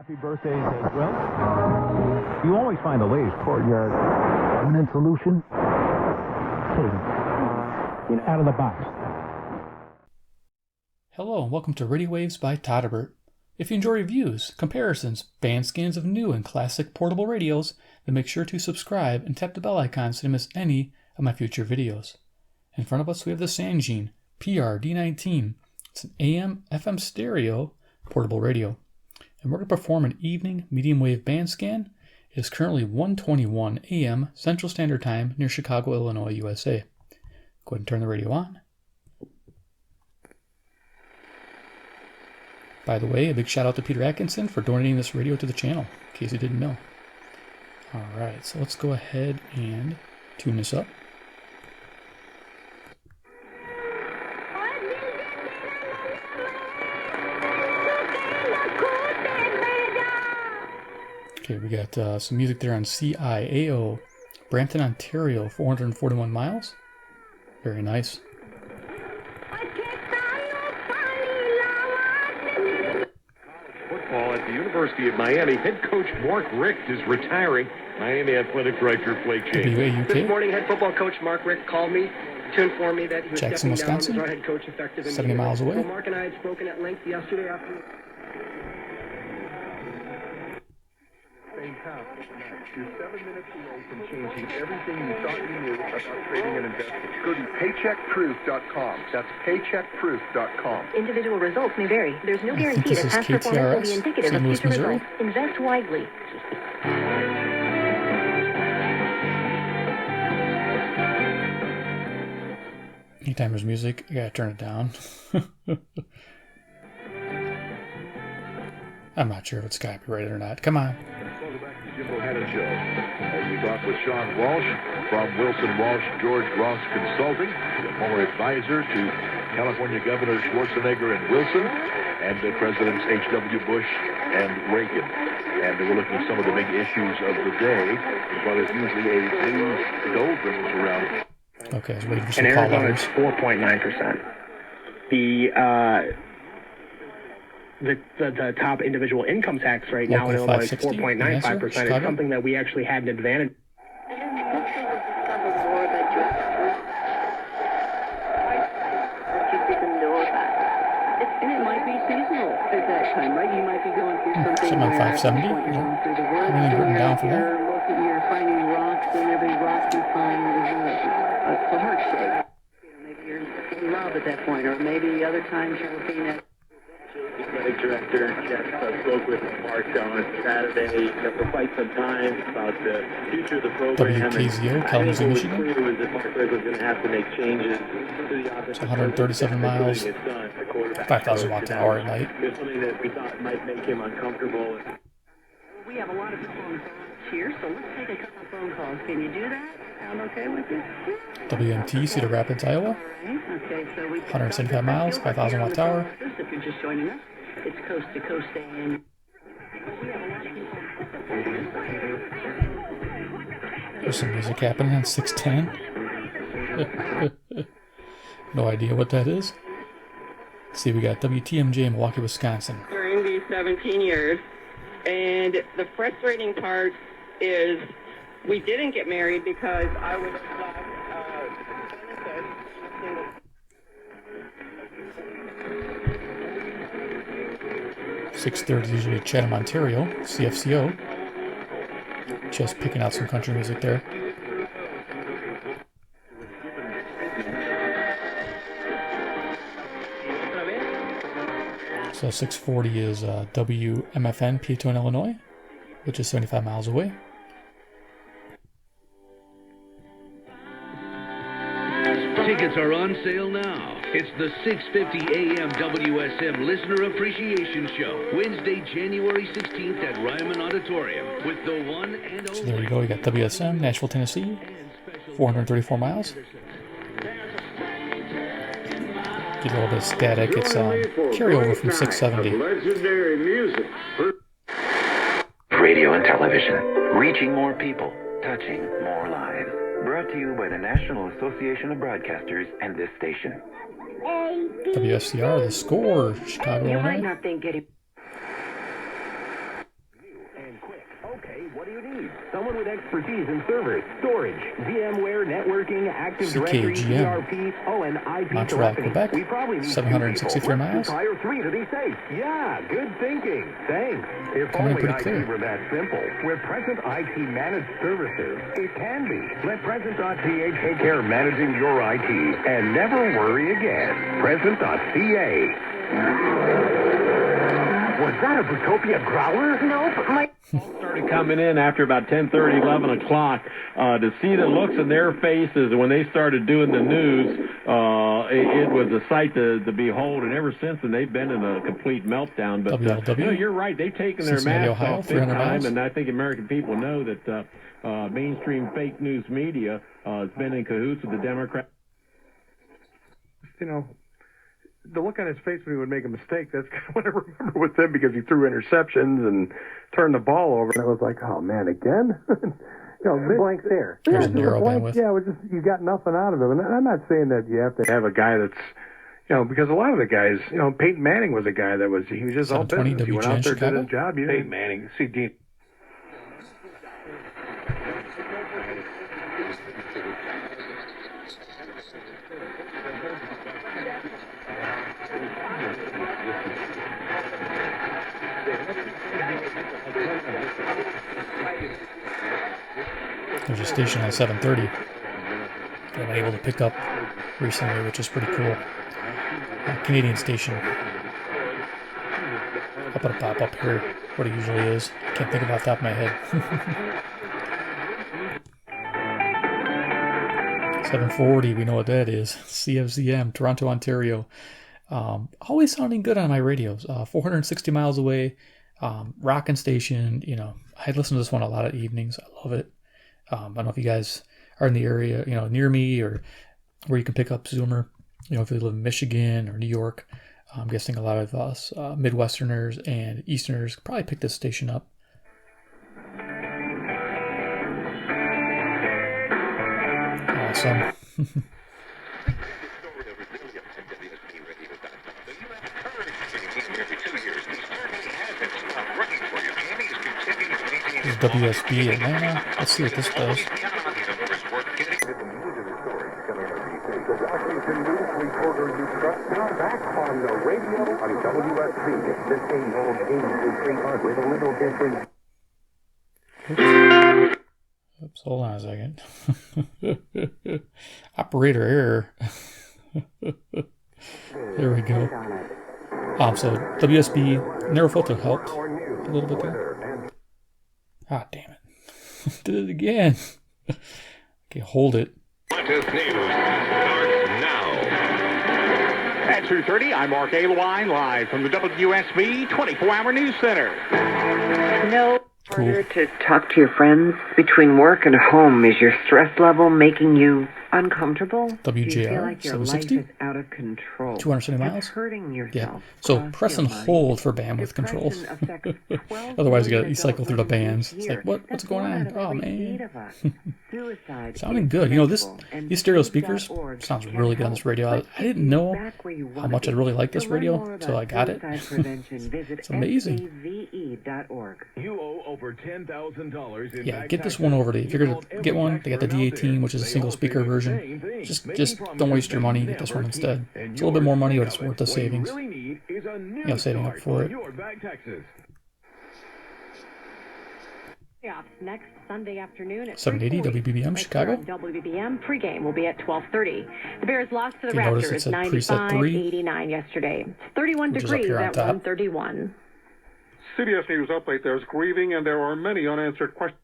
Happy birthdays as well. You always find the latest courtyard permanent solution. Out of the box. Hello and welcome to Radio Waves by Todderbert. If you enjoy reviews, comparisons, band scans of new and classic portable radios, then make sure to subscribe and tap the bell icon so you don't miss any of my future videos. In front of us we have the Sangean PR-D19. It's an AM/FM stereo portable radio. And we're going to perform an evening medium wave band scan. It is currently 1:21 a.m. Central Standard Time near Chicago, Illinois, USA. Go ahead and turn the radio on. By the way, a big shout out to Peter Atkinson for donating this radio to the channel, in case you didn't know. Alright, so let's go ahead and tune this up. Okay, we got some music there on CIAO, Brampton, Ontario, 441 miles. Very nice. Football at the University of Miami. Head coach Mark Richt is retiring. Miami Athletic Director Blake James. This morning, head football coach Mark Richt called me to inform me that he was Jackson, stepping Wisconsin, down as our head coach effective 70 miles away. So Mark and I had spoken at length yesterday afternoon. You're 7 minutes away from changing everything you thought you knew about trading and investing. Go to paycheckproof.com. That's paycheckproof.com. Individual results may vary. There's no guarantee that past performance will be indicative of future results. Invest wisely. Anytime there's music, I gotta turn it down. I'm not sure if it's copyrighted or not. Come on. Welcome back to the Jimbo Hannon Show. As we talk with Sean Walsh from Wilson Walsh George Ross Consulting, the former advisor to California Governor Schwarzenegger and Wilson, and Presidents H.W. Bush and Reagan. And we're looking at some of the big issues of the day, as well as usually a news doldrums around. Okay, I was waiting for some in call Arizona, letters. it's 4.9%. The top individual income tax right now in Illinois is 4.95%. It's something that we actually had an advantage. And it might be seasonal at that time, right? You might be going through something. Something on 570. Everything written down for that. You're finding rocks, and every rock you find is a heart shape. Maybe you're in love at that point, or maybe other times you're looking at. Athletic director Jeff spoke with Mark on Saturday for quite some time about the future of the program. WKZO, Kalamazoo, Michigan. Clear was that Mark Richt was going to have to make changes to the offense. 137 miles, 5,000 watt to hour at night. There's something that we thought might make him uncomfortable. We have a lot of people on the phone here, so let's take a couple of phone calls. Can you do that? Sound okay with you? WMT, Cedar Rapids, Iowa. Okay, so 175 miles, 5,000 watt tower. If you're just joining us, it's coast to coast AM. There's some music happening on 610. No idea what that is. Let's see, we got WTMJ in Milwaukee, Wisconsin. During these 17 years, and the frustrating part is we didn't get married because I would have lost benefits. 6:30 is usually Chatham, Ontario, CFCO. Just picking out some country music there. So 6:40 is WMFN, Peatone, Illinois, which is 75 miles away. Tickets are on sale now. It's the 6:50 a.m. WSM Listener Appreciation Show, Wednesday, January 16th at Ryman Auditorium, with the one and only... So there you go, you got WSM, Nashville, Tennessee, 434 miles. Get a little bit of static, it's carryover from 670. Legendary music. Radio and television, reaching more people, touching more lives. Brought to you by the National Association of Broadcasters and this station. WSCR, The Score, Chicago, You might Illinois. not think getting Okay, what do you need? Someone with expertise in servers, storage, VMware, networking, Active Directory, ERP, and IP Montreal, telephony. Quebec, We probably need 763 miles. Hire 3 to be safe. Yeah, good thinking. Thanks. If Coming only pretty IT clear. were that simple. With Present IT Managed Services, it can be. Let Present.ch take care of managing your IT and never worry again. Present.ca. Was that a Butopia growler? Nope, my... Started coming in after about 10:30, 11 o'clock to see the looks in their faces when they started doing the news. It was a sight to behold, and ever since then they've been in a complete meltdown. But you're right, they've taken their masks off big time, and I think American people know that mainstream fake news media has been in cahoots with the Democrats. You know, the look on his face when he would make a mistake, that's kind of what I remember with him, because he threw interceptions and turned the ball over. And I was like, oh, man, again? Blank stare. There's narrow bandwidth. Yeah, it was just, you got nothing out of him. And I'm not saying that you have to have a guy that's, because a lot of the guys, Peyton Manning was a guy that was, he was just all business. He went out there, did his job. Peyton Manning. See, Dean. There's a station on 730 that I've been able to pick up recently, which is pretty cool. A Canadian station. I'll put a pop up here, what it usually is. Can't think of it off the top of my head. 740, we know what that is. CFZM, Toronto, Ontario. Always sounding good on my radios. 460 miles away. Rockin station, I listen to this one a lot of evenings. I love it. I don't know if you guys are in the area, near me, or where you can pick up Zoomer. If you live in Michigan or New York, I'm guessing a lot of us Midwesterners and Easterners probably pick this station up. Awesome. This is WSB Atlanta. Let's see what this does. Back on the radio on WSB. The same old 83 with a little different. Oops, hold on a second. Operator error. There we go. So WSB narrow filter helped a little bit there. Ah, damn it. Did it again. Okay, hold it. Latest news starts now. At 2:30, I'm Mark Alewine, live from the WSB 24-hour News Center. No harder to talk to your friends between work and home. Is your stress level making you uncomfortable? WJR, Do you feel like your 760? life is out of control? 270 miles? It's hurting yourself. Yeah. So press and hold for bandwidth control. Otherwise, you cycle through the bands. It's like, what's going on? Oh, man. Sounding good. These stereo speakers sounds really good on this radio. I didn't know how much I really like this radio until I got it. It's amazing. You owe over $10,000 in Yeah, get this one over to you. If you're going to get one, they got the D18, which is a single speaker version. Just don't waste your money. Get this one instead. It's a little bit more money, but it's worth the savings. Saving up for it. Next Sunday afternoon at 780 WBBM Chicago. WBBM pregame will be at 12:30. The Bears lost to the You notice it Raptors said preset 3, 95-89 yesterday. 31 degrees at 131. CBS News update, there's grieving and there are many unanswered questions.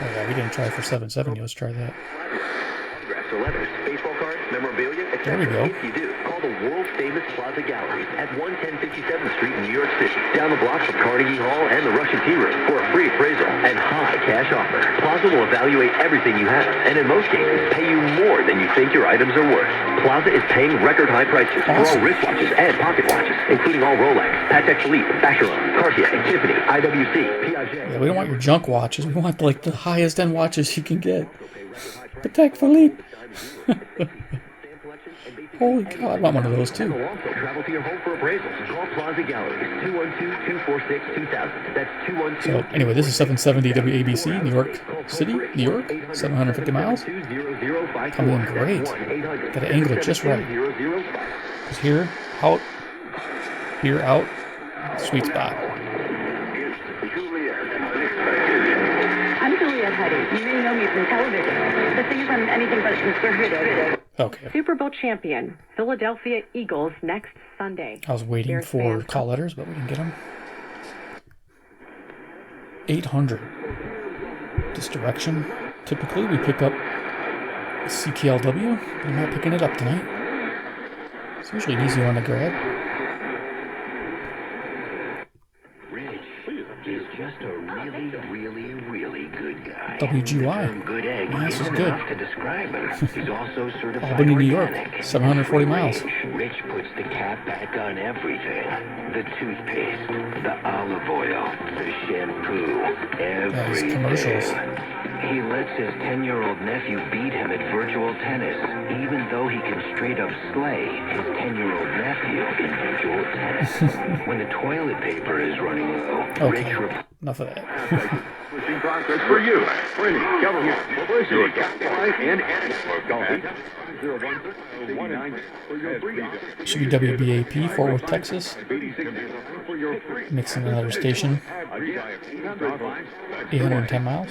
Oh yeah, we didn't try for 770. Let's try that. Autographs or letters, baseball cards, memorabilia, etc. There we go. If you do, call the world-famous Plaza Gallery at 11057th Street in New York City, down the block from Carnegie Hall and the Russian Tea Room for a free appraisal and high cash offer. Plaza will evaluate everything you have, and in most cases, pay you more than you think your items are worth. Plaza is paying record-high prices for all wristwatches and pocket watches, including all Rolex, Patek Philippe, Vacheron, Cartier, Tiffany, IWC, Piaget. Yeah, we don't want your junk watches. We want the highest end watches you can get. Patek Philippe. Holy cow, I want one of those too. Also travel to your home for appraisals. Call Plaza Galleries, 212-246-2000. That's 212. So anyway, this is 770 WABC, New York City, New York, 750 miles. Coming in great. Got to angle it just right. Just here, out, sweet spot. I'm Juliet Huddy. You may know me from television. The thing is, I'm anything but conservative. Okay. Super Bowl champion, Philadelphia Eagles, next Sunday. I was waiting for call letters, but we didn't get them. 800. This direction. Typically, we pick up CKLW, but I'm not picking it up tonight. It's usually an easy one to grab. He's just a really good guy. WGY. Good egg Yeah, this is isn't good. enough to describe him. He's also certified Albany, New York, organic. 740 miles. Rich puts the cap back on everything. The toothpaste, the olive oil, the shampoo, everything. Commercials. He lets his 10-year-old nephew beat him at virtual tennis, even though he can straight up slay his 10-year-old nephew in virtual tennis. When the toilet paper is running low, Okay, enough of that. Switching process for you. Training, government, publicity, and Should be WBAP, Fort Worth, Texas. Mixing another station. 810 miles.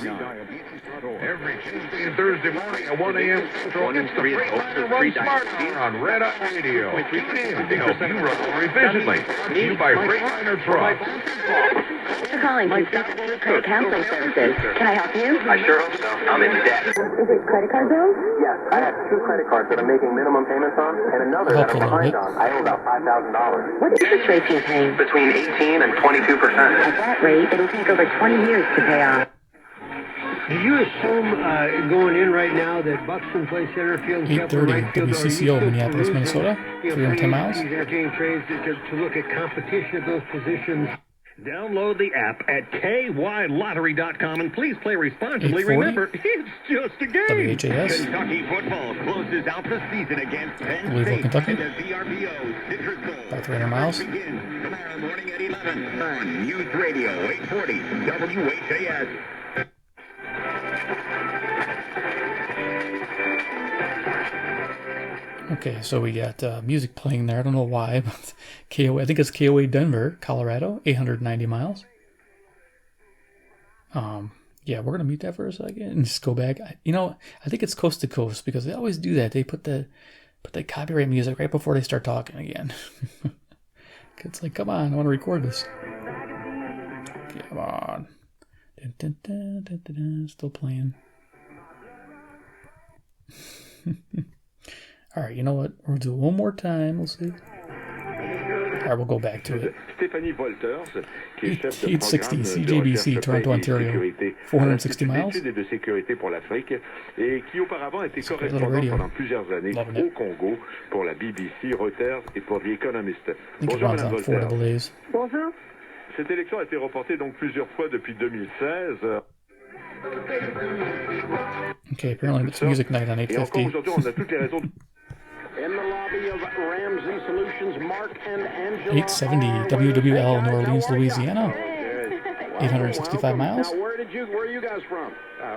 Every Tuesday and Thursday morning at 1 a.m. Central, it's the Freightliner Smart Hour on Red Eye Radio. Tune in to help you run more efficiently. Brought to you by Freightliner Trucks. Thanks for calling Consistent Credit Counseling Services. Can I help you? I sure hope so. I'm into debt. Is it credit card bills? Yes, I have 2 credit cards that I'm making minimum payments on, and another that I'm behind on. I owe about $5,000. What interest rates are you paying? Between 18 and 22%. At that rate, it'll take over 20 years to pay off. Do you assume going in right now that Buxton plays center field, 830 WCCO, Minneapolis, Minnesota, 310 miles. These entertaining trades to look at competition at those positions? Download the app at kylottery.com and please play responsibly. 840? Remember, it's just a game. WHAS. Kentucky football closes out the season against Penn Louisville, State Kentucky. in the VRBO Citrus Bowl. About 300 miles. Begins tomorrow morning at 11 on News Radio 840 WHAS. Okay, so we got music playing there. I don't know why, but KOA, I think it's KOA Denver, Colorado, 890 miles. Yeah, we're gonna mute that for a second and just go back. I think it's coast to coast because they always do that. They put the copyright music right before they start talking again. It's like, come on, I want to record this. Come on. Dun, dun, dun, dun, dun, dun. Still playing. All right, you know what? We'll do it one more time. We'll see. All right, we'll go back to it. 860 CJBC, Toronto, Ontario. 460 miles. It's a great little radio. Loving it. I think it runs on 4 AA's. Bonjour. Cette élection a été reportée donc plusieurs fois depuis 2016. Okay, apparently it's music night on 850. Et encore aujourd'hui, on a toutes les raisons. In the lobby of Ramsey Solutions, Mark and Angela 870 WWL, New Orleans, Louisiana. 865 miles. Now, where are you guys from?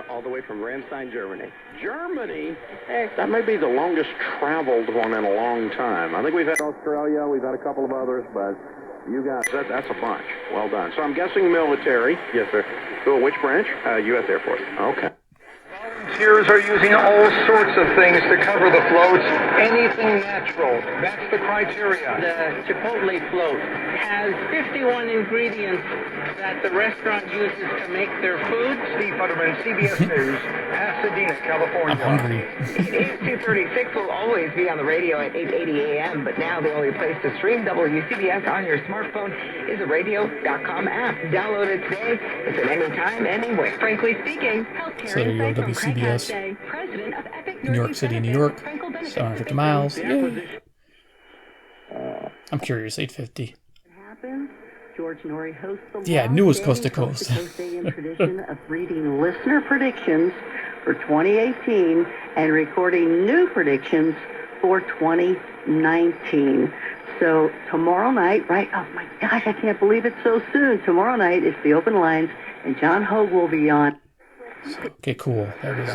All the way from Ramstein, Germany. Germany? Heck, that may be the longest traveled one in a long time. I think we've had Australia, we've had a couple of others, but you guys, that's a bunch. Well done. So I'm guessing military. Yes, sir. So which branch? U.S. Air Force. Okay. Volunteers are using all sorts of things to cover the floats. Anything natural. That's the criteria. The Chipotle float has 51 ingredients that the restaurant uses to make their food. Steve Futterman, CBS News, Pasadena, California. I'm hungry. It is 2:36. Will always be on the radio at 8:80 a.m., but now the only place to stream WCBS on your smartphone is the radio.com app. Download it today. Listen anytime, anywhere. Frankly speaking, So there you go, WCBS. New York City, New York. 750 miles. Yay. I'm curious, 850. George Norrie hosts the Yeah, I knew it was coast to coast. AM tradition of reading listener predictions for 2018 and recording new predictions 6/4/2019. So tomorrow night, right? Oh my gosh, I can't believe it's so soon. Tomorrow night is the open lines, and John Hogue will be on. Okay, cool. That was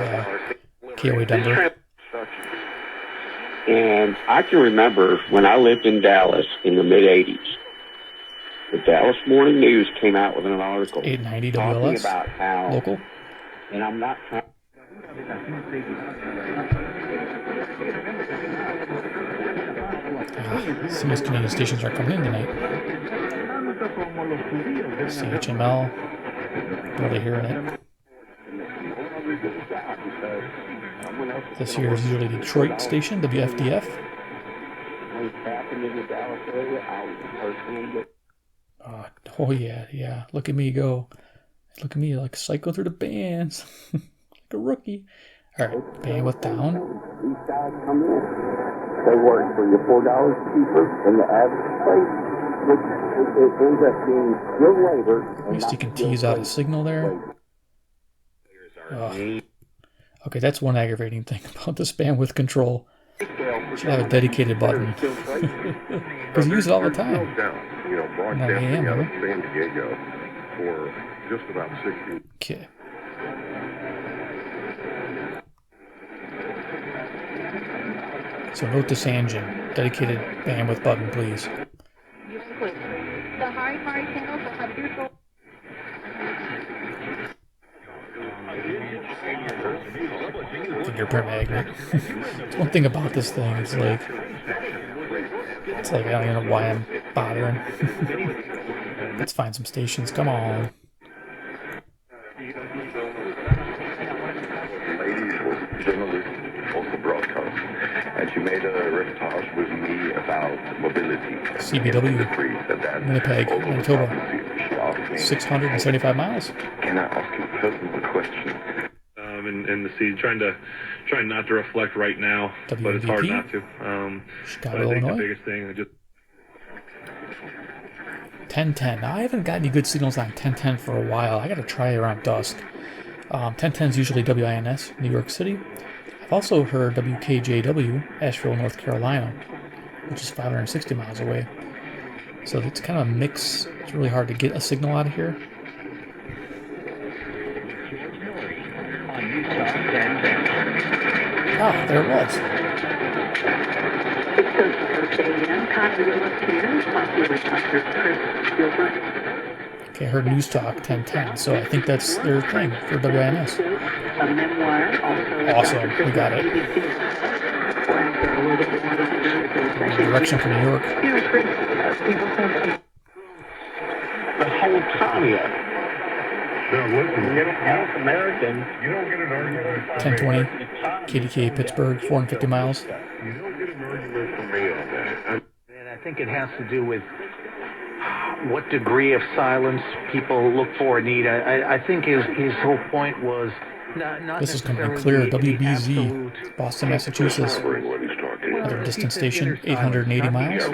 KOA Denver. And I can remember when I lived in Dallas in the mid-'80s, the Dallas Morning News came out with an article 890 talking WLS about how local. And I'm not trying. Some of these Canadian stations are coming in tonight. CHML, barely hearing it. This here is usually Detroit station, WFDF. Oh yeah. Look at me go. Look at me like cycle through the bands. Like a rookie. Alright, bandwidth down. These guys come in. They work for you $4 cheaper than the average place, which it ends up being your labor. At least you can tease out a signal there. Okay, that's one aggravating thing about this bandwidth control. You should have a dedicated button. Because you use it all the time. Broadcasting out of San Diego for just about 60. Okay. So note this engine. Dedicated bandwidth button, please. The high channels will have beautiful. Fingerprint magnet. That's one thing about this thing. It's like I don't even know why I'm bothering. Let's find some stations. Come on. Ladies was journalist, also broadcast, and she made a reportage with me about mobility. CBW, Winnipeg, Manitoba, 675 miles. Can I ask you a personal question? In the seed, trying not to reflect right now, WVP? but it's hard not to. Chicago, I think Illinois. the biggest thing is just 1010. Now, I haven't got any good signals on 1010 for a while. I got to try around dusk. 1010 is usually WINS, New York City. I've also heard WKJW, Asheville, North Carolina, which is 560 miles away. So it's kind of a mix. It's really hard to get a signal out of here. Ah, there it was. Okay, I heard News Talk 1010, so I think that's their thing for WINS. Awesome, we got it. Direction from New York. The whole time. American. You don't get an argument. 1020, KDK, Pittsburgh, 450 miles. You don't get an argument from me on that. And I think it has to do with what degree of silence people look for and need. I think his whole point was not this is coming clear, WBZ, Boston, Massachusetts. Another distance station, 880 miles.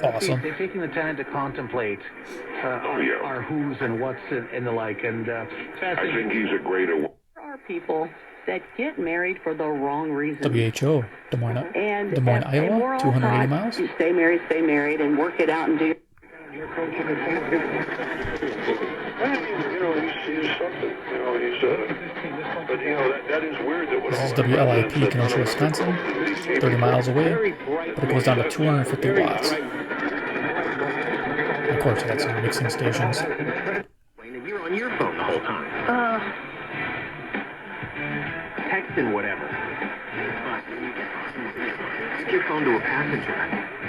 Awesome. They're taking the time to contemplate our who's and what's and the like. And I think he's a great. There are people that get married for the wrong reason. WHO, Des Moines, and Iowa, 280 miles. You stay married, and work it out and do. This is WLIP, Kenosha, Wisconsin, 30 miles away, but it goes down to 250 watts. Of course, I got some mixing stations. You're on your phone the whole time. Texting whatever. Stick your phone to a passenger.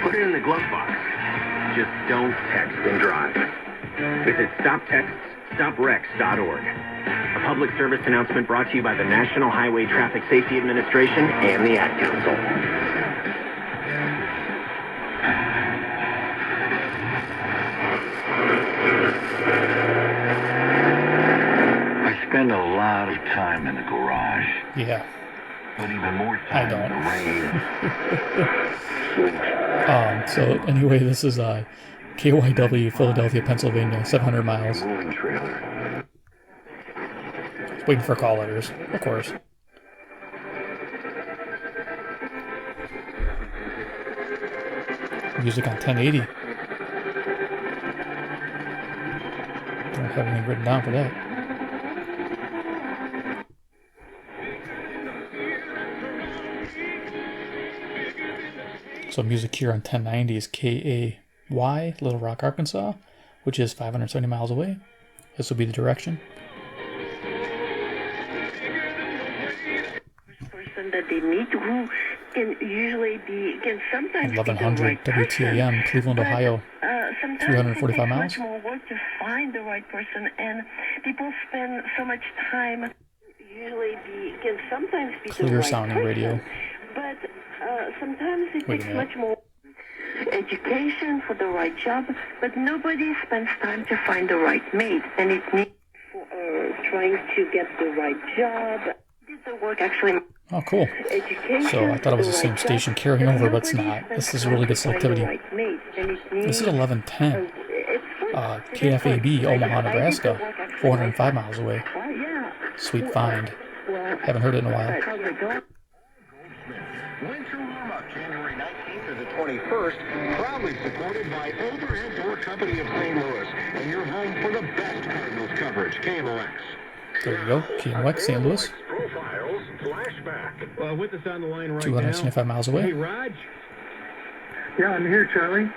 Put it in the glove box. Just don't text and drive. Visit StopTextsStopWrecks.org. A public service announcement brought to you by the National Highway Traffic Safety Administration and the Ad Council. I spend a lot of time in the garage. Yeah. But even more time in the rain. So anyway, this is KYW, Philadelphia, Pennsylvania, 700 miles. Waiting for call letters, of course. Music on 1080. Don't have anything written down for that. So music here on 1090 is KAY, Little Rock, Arkansas, which is 570 miles away. This will be the direction. Person that they meet who can usually be, can sometimes 1100 WTAM, Cleveland, Ohio, 345 miles. Much more work to find the right person, and people spend so much time. Usually can sometimes be clear the right sounding person, radio. but sometimes it takes much more education for the right job. But nobody spends time to find the right mate, and it needs for trying to get the right job. Did the work actually? Oh, cool. So I thought it was the same station carrying over, but it's not. This is really good selectivity. This is 1110. KFAB, Omaha, Nebraska, 405 miles away. Sweet find. Haven't heard it in a while. Winter warm-up, January 19th to the 21st, proudly supported by Overhead Door Company of St. Louis, and your home for the best Cardinals coverage, KMOX. There you go, KMOX, St. Louis. Profiles, flashback. With us on the line right 275 miles away. Hey, Raj. Yeah, I'm here, Charlie.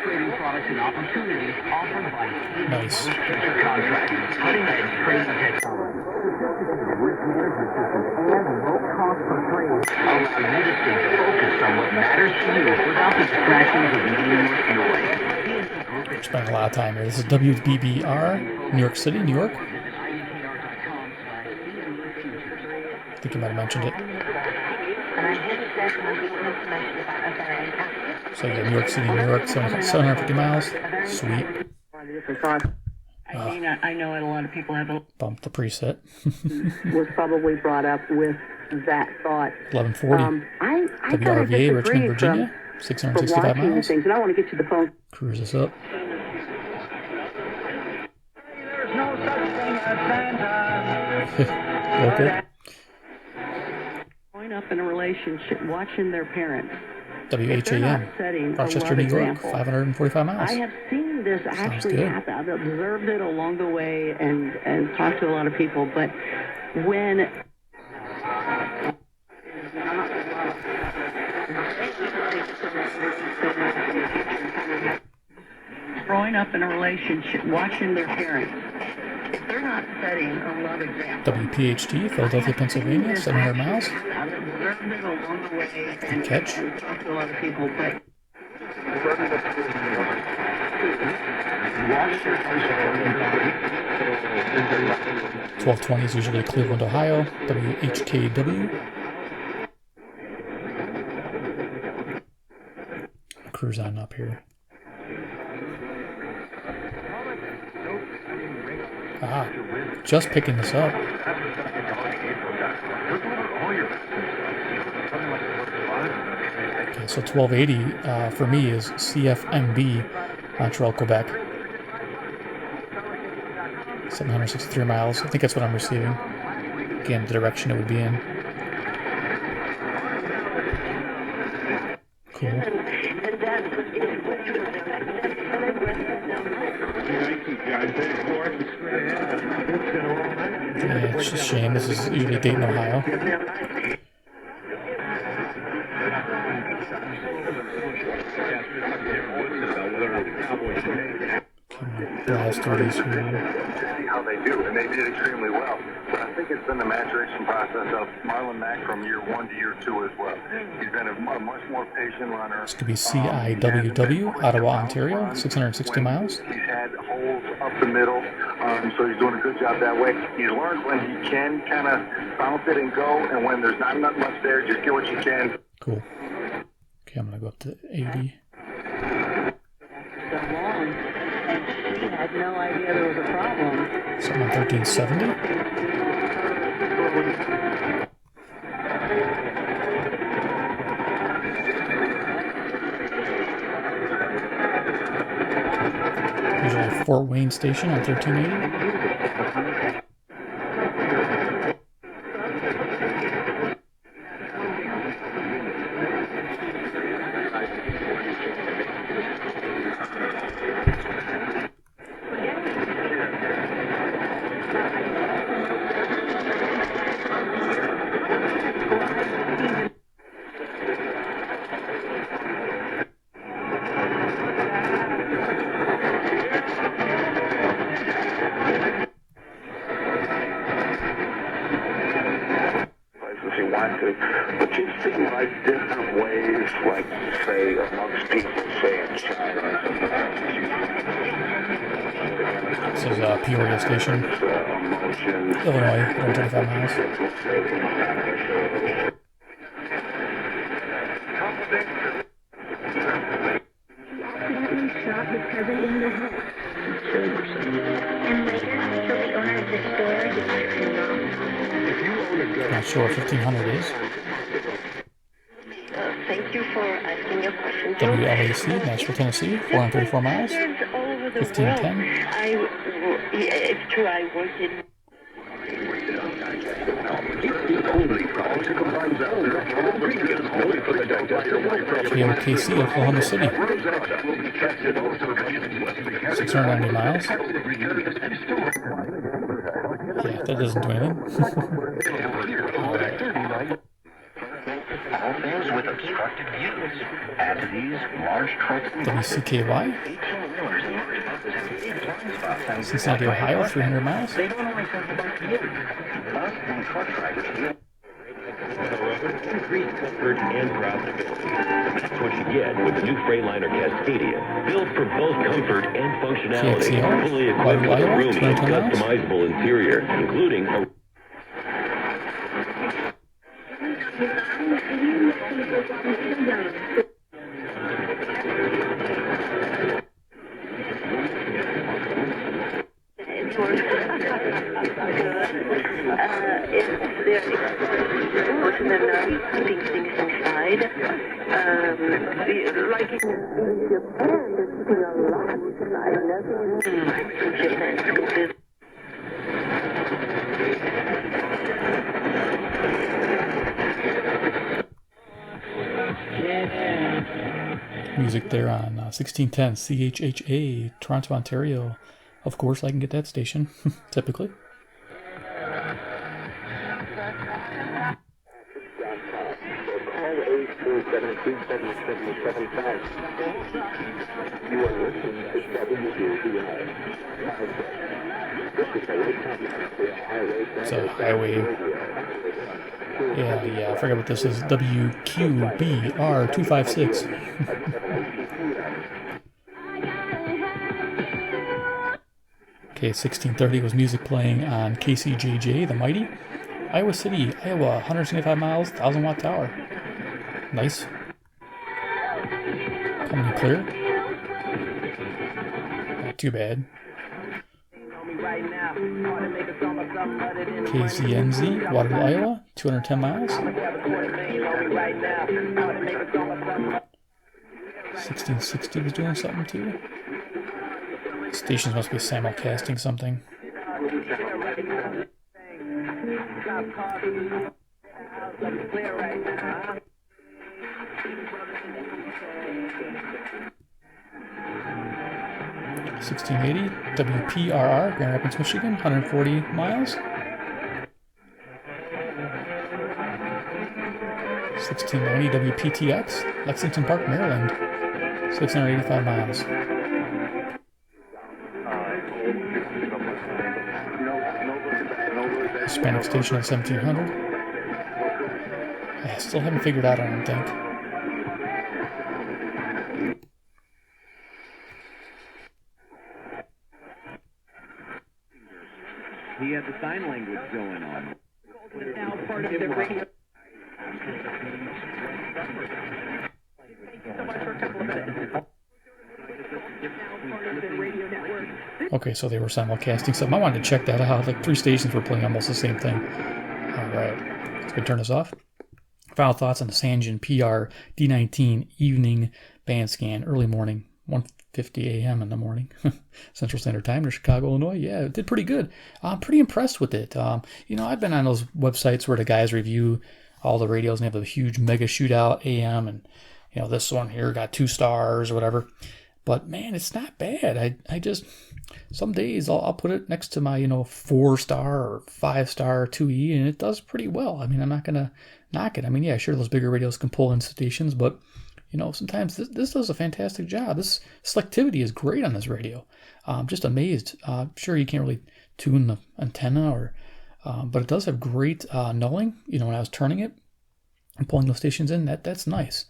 Trading products and opportunities offered by nice. Contracts, cutting-edge trading technology. Risk management systems and low cost per trade allow you to stay focused on what matters to you without the distractions of meaningless noise. Spending a lot of time here. This is WBBR, New York City, New York. I think you might have mentioned it. So yeah, New York City, New York, 750 miles. Sweet. I know a lot of people have bumped the preset. was probably brought up with that thought. 1140. I WRVA, Richmond, Virginia, 665 miles. Things, and I want to get you the phone. Cruise us up. There's no such thing as Santa. Local. Growing up in a relationship, watching their parents. WHAM, Rochester, New York, 545 miles. I have seen this actually happen. I've observed it along the way and talked to a lot of people, but when growing up in a relationship, watching their parents, if they're not setting a love example. WPHT, Philadelphia, Pennsylvania, 700 miles. I've observed it along the way and catch. talked to a lot of people, but 1220 is usually Cleveland, Ohio. WHKW. Cruise on up here. Just picking this up. Okay, so 1280 for me is CFMB, Montreal, Quebec. 763 miles. I think that's what I'm receiving. Again, the direction it would be in. Cool. Yeah, it's just a shame. This is usually Dayton, Ohio. Blast through these here. See how they do, and they did extremely well. But I think it's been the maturation process of Marlon Mack from year 1 to year 2 as well. He's been a much more patient runner. This could be CIWW, Ottawa, Ontario, 660 miles. He's had holes up the middle, so he's doing a good job that way. He's learned when he can kind of bounce it and go, and when there's not much there, just get what you can. Cool. Okay, I'm going to go up to 80. She had no idea there was a problem. Something on 1370. Usually Fort Wayne Station on 1380. everybody. But you see like different ways, like say amongst people, say in China. This is Peoria Station, Illinois, 125 miles. Shot the president in the head. And later, so the owner of the store declared him wrong. Not sure what 1500 is. Thank you for asking your question. WLAC, Nashville, Tennessee, 434 miles. All over the 1510. world. It's true, I worked in... KOKC, Oklahoma City, 690 miles. Yeah, that doesn't do anything. All things with obstructed views. Add to these large trucks. WCKY, Cincinnati, Ohio, 300 miles. They don't only talk about you. Us and truck drivers. Increased comfort and drivability. That's what you get with the new Freightliner Cascadia. Built for both comfort and functionality. KXCR, Fully equipped with a roomy and customizable interior, including a... Putting things inside. Like in Japan, they're putting a lot inside. Nothing in Japan. Music there on 1610 CHHA, Toronto, Ontario. Of course, I can get that station, typically. It's a highway. Yeah, I forget what this is. WQBR256. Okay, 1630 was music playing on KCJJ, the Mighty. Iowa City, Iowa, 175 miles, 1,000 watt tower. Nice. Coming in clear. Not too bad. KZNZ, Waterville, Iowa, 210 miles. 1660 was doing something too. Stations must be simulcasting something. $16.80 WPRR, Grand Rapids, Michigan, 140 miles. 1690 WPTX, Lexington Park, Maryland, 685 miles. Hispanic station at 1700. I still haven't figured out, I don't think. He had the sign language going on. Now part of the radio. Okay, so they were simulcasting something. I wanted to check that out. Like 3 stations were playing almost the same thing. All right, let's go turn this off. Final thoughts on the Sangean PR-D19 evening band scan, early morning, 1:50 a.m. in the morning, Central Standard Time in Chicago, Illinois. Yeah, it did pretty good. I'm pretty impressed with it. You know, I've been on those websites where the guys review all the radios and they have a huge mega shootout AM, and you know, this one here got 2 stars or whatever. But man, it's not bad. I just, some days I'll put it next to my, 4-star or 5-star 2E, and it does pretty well. I mean, I'm not gonna knock it. I mean, yeah, sure, those bigger radios can pull in stations, but sometimes this does a fantastic job. This selectivity is great on this radio. I'm just amazed. Sure, you can't really tune the antenna, but it does have great nulling. When I was turning it, and pulling those stations in, that's nice.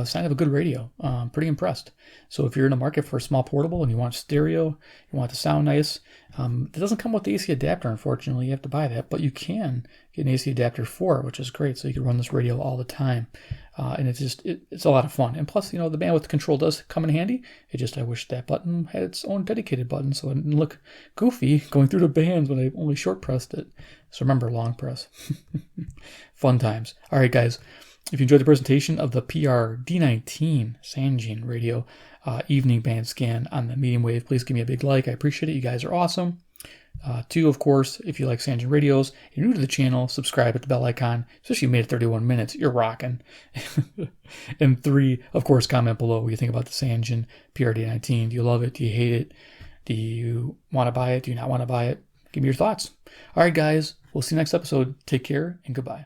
Sign of a good radio. Pretty impressed. So if you're in the market for a small portable and you want stereo, you want it to sound nice, it doesn't come with the AC adapter, unfortunately. You have to buy that, but you can get an AC adapter for it, which is great. So you can run this radio all the time. And it's a lot of fun. And plus, the bandwidth control does come in handy. I wish that button had its own dedicated button so it didn't look goofy going through the bands when I only short pressed it. So remember, long press. Fun times. All right, guys. If you enjoyed the presentation of the PR-D19 Sangean radio evening band scan on the medium wave, please give me a big like. I appreciate it. You guys are awesome. 2, of course, if you like Sangean radios, you're new to the channel, subscribe at the bell icon. Especially if you made it 31 minutes, you're rocking. And 3, of course, comment below what you think about the Sangean PR-D19. Do you love it? Do you hate it? Do you want to buy it? Do you not want to buy it? Give me your thoughts. All right, guys, we'll see you next episode. Take care and goodbye.